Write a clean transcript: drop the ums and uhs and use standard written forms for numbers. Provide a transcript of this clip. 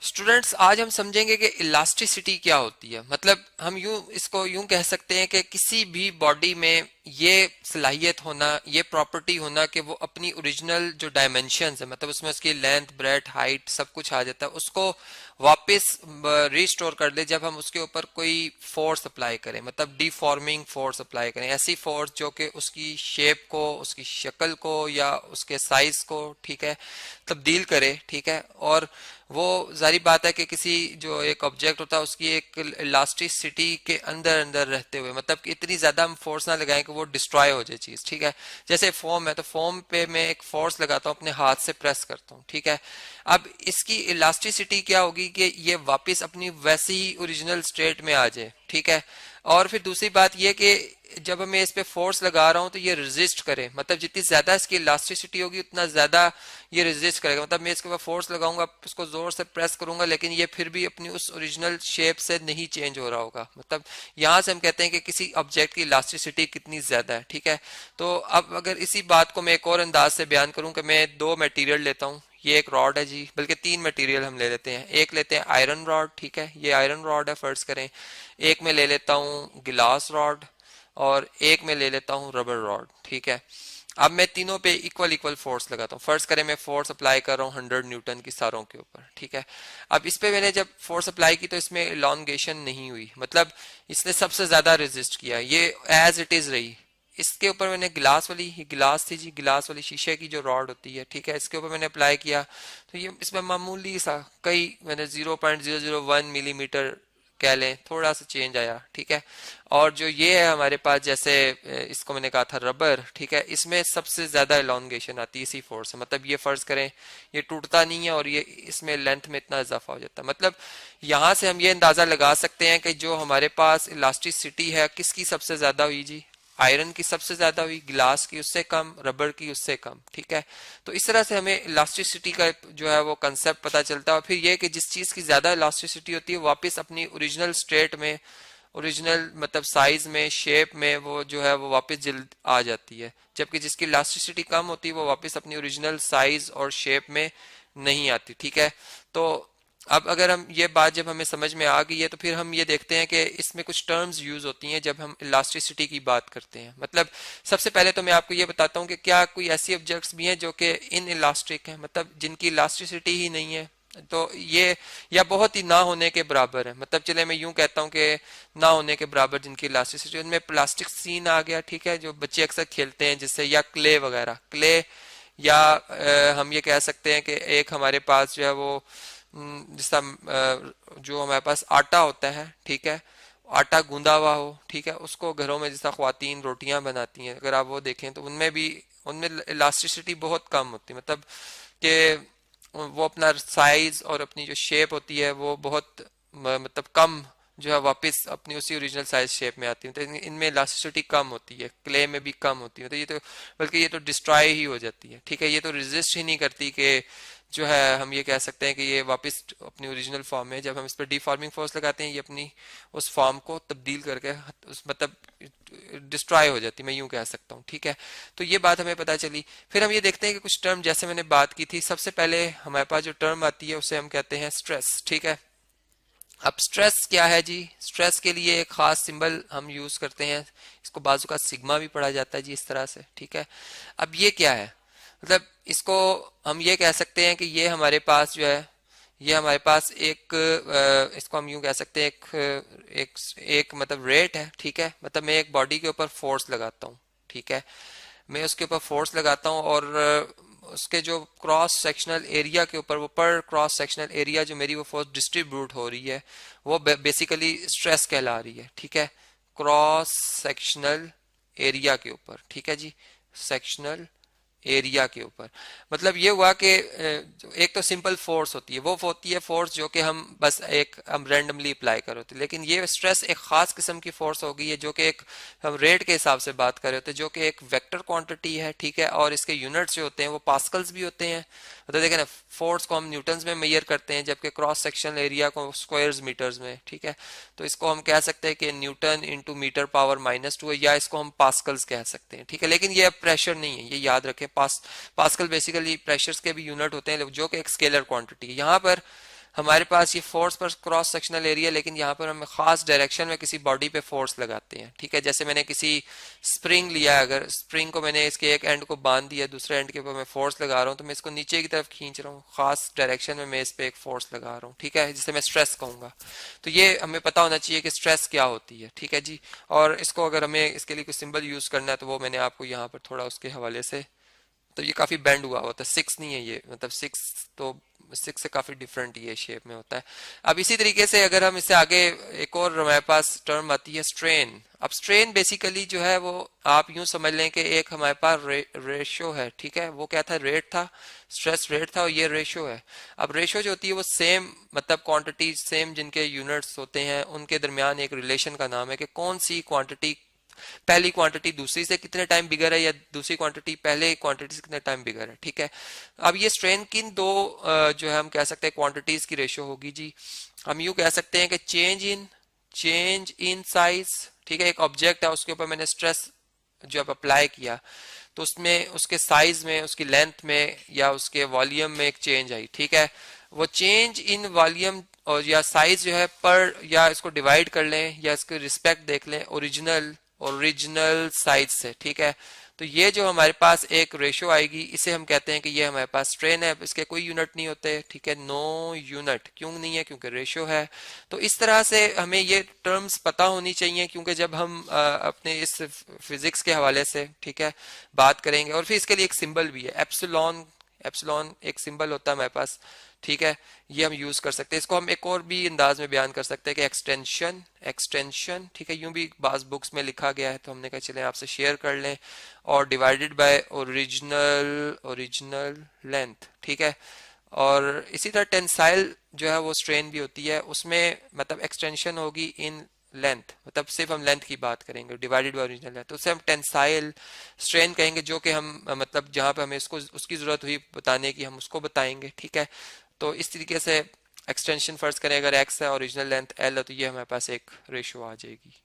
Students, आज हम समझेंगे कि इलास्टिसिटी क्या होती है। मतलब हम इसको यूं कह सकते हैं कि किसी भी बॉडी में ये सलाहियत होना, ये प्रॉपर्टी होना कि वो अपनी ओरिजिनल जो डायमेंशंस है, मतलब उसमें उसकी लेंथ, ब्रेथ, हाइट सब कुछ आ जाता है, उसको वापस रिस्टोर कर दे जब हम उसके ऊपर कोई फोर्स अप्लाई करें, मतलब डिफॉर्मिंग फोर्स अप्लाई करें, ऐसी फोर्स जो कि उसकी शेप को, उसकी शक्ल को या उसके साइज को, ठीक है, तब्दील करे। ठीक है, और वो जारी बात है कि किसी जो एक ऑब्जेक्ट होता है उसकी एक इलास्टिसिटी के अंदर अंदर रहते हुए, मतलब कि इतनी ज्यादा हम फोर्स ना लगाएं कि वो डिस्ट्रॉय हो जाए चीज। ठीक है, जैसे फोम है तो फोम पे मैं एक फोर्स लगाता हूँ, अपने हाथ से प्रेस करता हूँ। ठीक है, अब इसकी इलास्टिसिटी क्या होगी कि ये वापस अपनी वैसी ही ओरिजिनल स्टेट में आ जाए। ठीक है, और फिर दूसरी बात ये कि जब मैं इस पे फोर्स लगा रहा हूं तो ये रेजिस्ट करे, मतलब जितनी ज्यादा इसकी इलास्टिसिटी होगी उतना ज्यादा ये रेजिस्ट करेगा। मतलब मैं इसके ऊपर फोर्स लगाऊंगा, उसको जोर से प्रेस करूंगा, लेकिन ये फिर भी अपनी उस ओरिजिनल शेप से नहीं चेंज हो रहा होगा। मतलब यहां से हम कहते हैं कि किसी ऑब्जेक्ट की इलास्टिसिटी कितनी ज्यादा है। ठीक है, तो अब अगर इसी बात को मैं एक और अंदाज से बयान करूं कि मैं दो मटेरियल लेता हूं, ये एक रॉड है जी, बल्कि तीन मटेरियल हम ले लेते हैं। एक लेते हैं आयरन रॉड, ठीक है, ये आयरन रॉड है फर्ज करें। एक में ले लेता हूँ गिलास रॉड, और एक में ले लेता हूँ रबर रॉड। ठीक है, अब मैं तीनों पे इक्वल इक्वल फोर्स लगाता हूँ। फर्स्ट करें मैं फोर्स अप्लाई कर रहा हूँ 100 न्यूटन की सारों के ऊपर। ठीक है, अब इस पे मैंने जब फोर्स अप्लाई की तो इसमें इलॉन्गेशन नहीं हुई, मतलब इसने सबसे ज्यादा रेजिस्ट किया, ये एज इट इज रही। इसके ऊपर मैंने गिलास वाली, ये गिलास थी जी, गिलास वाली शीशे की जो रॉड होती है, ठीक है, इसके ऊपर मैंने अप्लाई किया तो ये इसमें मामूली सा, कई मैंने 0.001 मिलीमीटर कह लें, थोड़ा सा चेंज आया। ठीक है, और जो ये है हमारे पास, जैसे इसको मैंने कहा था रबर, ठीक है, इसमें सबसे ज्यादा एलोंगेशन आती है इसी फोर्स से। मतलब ये फर्ज करें ये टूटता नहीं है और ये इसमें लेंथ में इतना इजाफा हो जाता है। मतलब यहां से हम ये अंदाजा लगा सकते हैं कि जो हमारे पास इलास्टिसिटी है किसकी सबसे ज्यादा हुई जी, आयरन की सबसे ज्यादा हुई, गिलास की उससे कम, रबर की उससे कम। ठीक है, तो इस तरह से हमें इलास्टिसिटी का जो है वो कंसेप्ट पता चलता है। और फिर ये कि जिस चीज की ज्यादा इलास्टिसिटी होती है वापस अपनी ओरिजिनल स्टेट में, ओरिजिनल मतलब साइज में, शेप में वो जो है वो वापस जल्द आ जाती है, जबकि जिसकी इलास्टिसिटी कम होती है वो वापस अपनी ओरिजिनल साइज और शेप में नहीं आती। ठीक है, तो अब अगर हम ये बात जब हमें समझ में आ गई है तो फिर हम ये देखते हैं कि इसमें कुछ टर्म्स यूज होती हैं जब हम इलास्टिसिटी की बात करते हैं। मतलब सबसे पहले तो मैं आपको ये बताता हूँ कि क्या कोई ऐसी ऑब्जेक्ट्स भी हैं जो कि इन इलास्टिक हैं, मतलब जिनकी इलास्टिसिटी ही नहीं है। तो ये या बहुत ही ना होने के बराबर है, मतलब चले मैं यूं कहता हूं कि ना होने के बराबर जिनकी इलास्टिसिटी, उनमें प्लास्टिक सीन आ गया। ठीक है, जो बच्चे अक्सर खेलते हैं जिससे, या क्ले वगैरह, क्ले, या हम ये कह सकते हैं कि एक हमारे पास जो है वो जिसका जो हमारे पास आटा होता है, ठीक है, आटा गूंदा हुआ हो, ठीक है, उसको घरों में जैसा ख्वातीन रोटियां बनाती हैं, अगर आप वो देखें तो उनमें भी, उनमें इलास्टिसिटी बहुत कम होती है। मतलब कि वो अपना साइज और अपनी जो शेप होती है वो बहुत मतलब कम जो है वापस अपनी उसी ओरिजिनल साइज शेप में आती है। तो इनमें इलास्टिसिटी कम होती है, क्ले में भी कम होती है। तो ये तो बल्कि ये तो डिस्ट्रॉय ही हो जाती है। ठीक है, ये तो रेजिस्ट ही नहीं करती कि जो है हम ये कह सकते हैं कि ये वापस अपनी ओरिजिनल फॉर्म में, जब हम इस पर डिफॉर्मिंग फोर्स लगाते हैं ये अपनी उस फॉर्म को तब्दील करके उस मतलब डिस्ट्रॉय हो जाती है, मैं यूं कह सकता हूँ। ठीक है, तो ये बात हमें पता चली। फिर हम ये देखते हैं कि कुछ टर्म जैसे मैंने बात की थी, सबसे पहले हमारे पास जो टर्म आती है उसे हम कहते हैं स्ट्रेस। ठीक है, अब स्ट्रेस क्या है जी, स्ट्रेस के लिए एक खास सिंबल हम यूज करते हैं, इसको बाजू का सिग्मा भी पढ़ा जाता है जी इस तरह से। ठीक है, अब ये क्या है, मतलब इसको हम ये कह सकते हैं कि ये हमारे पास जो है, ये हमारे पास एक इसको हम यूं कह सकते हैं एक मतलब रेट है। ठीक है, मतलब मैं एक बॉडी के ऊपर फोर्स लगाता हूँ। ठीक है, मैं उसके ऊपर फोर्स लगाता हूँ और उसके जो क्रॉस सेक्शनल एरिया के ऊपर, वो पर क्रॉस सेक्शनल एरिया जो मेरी वो फोर्स डिस्ट्रीब्यूट हो रही है वो बेसिकली स्ट्रेस कहला रही है। ठीक है, क्रॉस सेक्शनल एरिया के ऊपर, ठीक है जी, सेक्शनल एरिया के ऊपर। मतलब ये हुआ कि एक तो सिंपल फोर्स होती है, वो होती है फोर्स जो कि हम बस एक हम रैंडमली अप्लाई कर होते हैं, लेकिन ये स्ट्रेस एक खास किस्म की फोर्स हो गई है जो कि एक हम रेट के हिसाब से बात कर रहे होते हैं, जो कि एक वेक्टर क्वांटिटी है। ठीक है, और इसके यूनिट्स जो होते हैं वो पास्कल्स भी होते हैं। मतलब देखें ना, फोर्स को हम न्यूटन्स में मेजर करते हैं जबकि क्रॉस सेक्शनल एरिया को स्क्वायर्स मीटर्स में। ठीक है, तो इसको हम कह सकते हैं कि न्यूटन इंटू मीटर पावर -2 है, या इसको हम पास्कल्स कह सकते हैं। ठीक है, लेकिन ये प्रेशर नहीं है, ये याद रखें। पास्कल बेसिकली प्रेशर्स के भी यूनिट होते हैं जो कि एक स्केलर क्वांटिटी है। यहाँ पर हमारे पास ये फोर्स पर क्रॉस सेक्शनल एरिया, लेकिन यहाँ पर हम खास डायरेक्शन में किसी बॉडी पे फोर्स लगाते हैं, ठीक है। जैसे मैंने किसी स्प्रिंग लिया है, अगर स्प्रिंग को मैंने इसके एक एंड को बांध दिया, दूसरे एंड के ऊपर मैं फोर्स लगा रहा हूँ, तो मैं इसको नीचे की तरफ खींच रहा हूँ, खास डायरेक्शन में मैं इस पे एक फोर्स लगा रहा हूँ, ठीक है, जिसे मैं स्ट्रेस कहूंगा। तो ये हमें पता होना चाहिए कि स्ट्रेस क्या होती है, ठीक है जी। और इसको अगर हमें इसके लिए कोई सिंबल यूज करना है तो वो मैंने आपको यहाँ पर थोड़ा उसके हवाले से, तो ये काफी बेंड हुआ होता है, 6 नहीं है ये, मतलब 6 तो 6 से काफी डिफरेंट ये शेप में होता है। अब इसी तरीके से अगर हम इससे आगे, एक और हमारे पास टर्म आती है स्ट्रेन। अब स्ट्रेन बेसिकली जो है वो आप यूं समझ लें कि एक हमारे पास रेशियो है, ठीक है। वो क्या था, रेट था, स्ट्रेस रेट था, और ये रेशियो है। अब रेशियो जो होती है वो सेम, मतलब क्वांटिटी सेम जिनके यूनिट्स होते हैं उनके दरमियान एक रिलेशन का नाम है कि कौन सी क्वांटिटी, पहली क्वांटिटी दूसरी से कितने टाइम बिगर है, या दूसरी क्वांटिटी पहले क्वांटिटी से कितने टाइम बिगर है, ठीक है। अब ये स्ट्रेन किन दो जो है हम कह सकते हैं क्वांटिटीज की रेशियो होगी जी। हम यूं कह सकते हैं कि चेंज इन साइज, ठीक है। एक ऑब्जेक्ट है, उसके ऊपर मैंने स्ट्रेस जो अब अप्लाई किया, तो उसमें उसके साइज में, उसकी लेंथ में, या उसके वॉल्यूम में एक चेंज आई, ठीक है। वो चेंज इन वॉल्यूम और या साइज जो है पर, या इसको डिवाइड कर लें या इसके रिस्पेक्ट देख लें ओरिजिनल साइज से, ठीक है। तो ये जो हमारे पास एक रेशियो आएगी, इसे हम कहते हैं कि ये हमारे पास स्ट्रेन है। इसके कोई यूनिट नहीं होते, ठीक है, नो यूनिट। क्यों नहीं है? क्योंकि रेशियो है। तो इस तरह से हमें ये टर्म्स पता होनी चाहिए, क्योंकि जब हम अपने इस फिजिक्स के हवाले से, ठीक है, बात करेंगे। और फिर इसके लिए एक सिंबल भी है, एप्सिलॉन। एप्सिलॉन एक सिंबल होता है हमारे पास, ठीक है। ये हम यूज कर सकते हैं। इसको हम एक और भी अंदाज में बयान कर सकते हैं कि एक्सटेंशन, ठीक है, यूं भी बाज बुक्स में लिखा गया है, तो हमने कहा चलें आपसे शेयर कर लें। और डिवाइडेड बाय ओरिजिनल लेंथ, ठीक है। और इसी तरह टेंसाइल जो है वो स्ट्रेन भी होती है, उसमें मतलब एक्सटेंशन होगी इन लेंथ, मतलब सिर्फ हम लेंथ की बात करेंगे, डिवाइडेड बाय ओरिजिनल लेंथ, तो उसे हम टेंसाइल स्ट्रेन कहेंगे, जो कि हम मतलब जहां पे हमें इसको उसकी जरूरत हुई बताने की, हम उसको बताएंगे, ठीक है। तो इस तरीके से एक्सटेंशन फर्ज करें, अगर एक्स है, ओरिजिनल लेंथ एल है, तो ये हमारे पास एक रेशियो आ जाएगी।